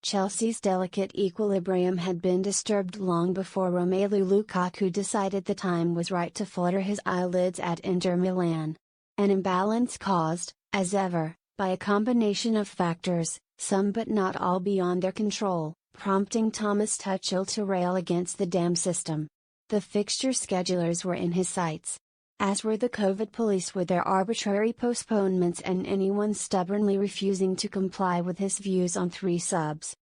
Chelsea's delicate equilibrium had been disturbed long before Romelu Lukaku decided the time was right to flutter his eyelids at Inter Milan. An imbalance caused, as ever, by a combination of factors, some but not all beyond their control, prompting Thomas Tuchel to rail against the damn system. The fixture schedulers were in his sights, as were the COVID police with their arbitrary postponements and anyone stubbornly refusing to comply with his views on 3 subs.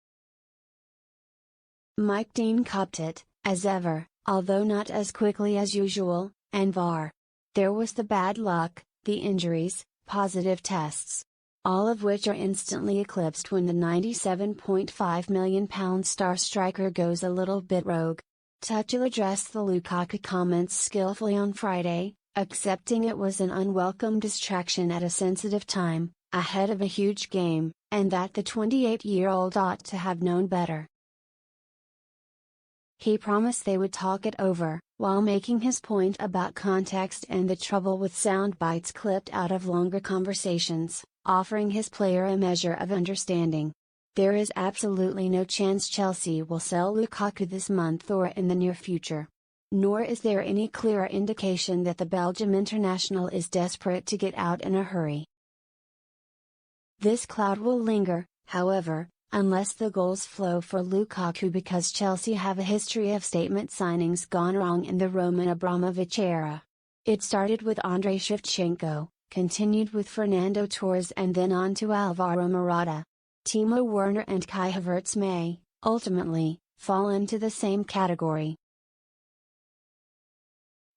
Mike Dean copped it, as ever, although not as quickly as usual, and VAR. There was the bad luck, the injuries, positive tests. All of which are instantly eclipsed when the £97.5 million star striker goes a little bit rogue. Tuchel addressed the Lukaku comments skillfully on Friday, accepting it was an unwelcome distraction at a sensitive time, ahead of a huge game, and that the 28-year-old ought to have known better. He promised they would talk it over, while making his point about context and the trouble with sound bites clipped out of longer conversations, offering his player a measure of understanding. There is absolutely no chance Chelsea will sell Lukaku this month or in the near future. Nor is there any clearer indication that the Belgium international is desperate to get out in a hurry. This cloud will linger, however, unless the goals flow for Lukaku, because Chelsea have a history of statement signings gone wrong in the Roman Abramovich era. It started with Andrei Shevchenko, continued with Fernando Torres and then on to Alvaro Morata. Timo Werner and Kai Havertz may, ultimately, fall into the same category.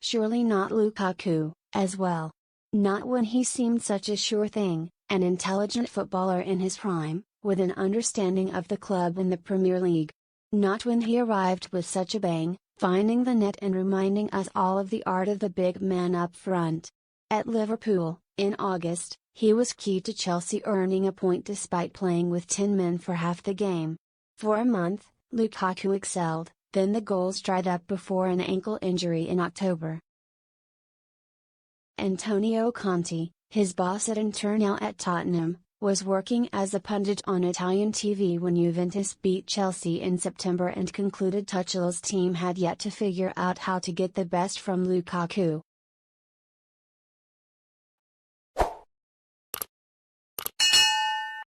Surely not Lukaku, as well. Not when he seemed such a sure thing, an intelligent footballer in his prime, with an understanding of the club in the Premier League. Not when he arrived with such a bang, finding the net and reminding us all of the art of the big man up front. At Liverpool, in August, he was key to Chelsea earning a point despite playing with 10 men for half the game. For a month, Lukaku excelled, then the goals dried up before an ankle injury in October. Antonio Conte, his boss at Inter now at Tottenham, was working as a pundit on Italian TV when Juventus beat Chelsea in September and concluded Tuchel's team had yet to figure out how to get the best from Lukaku.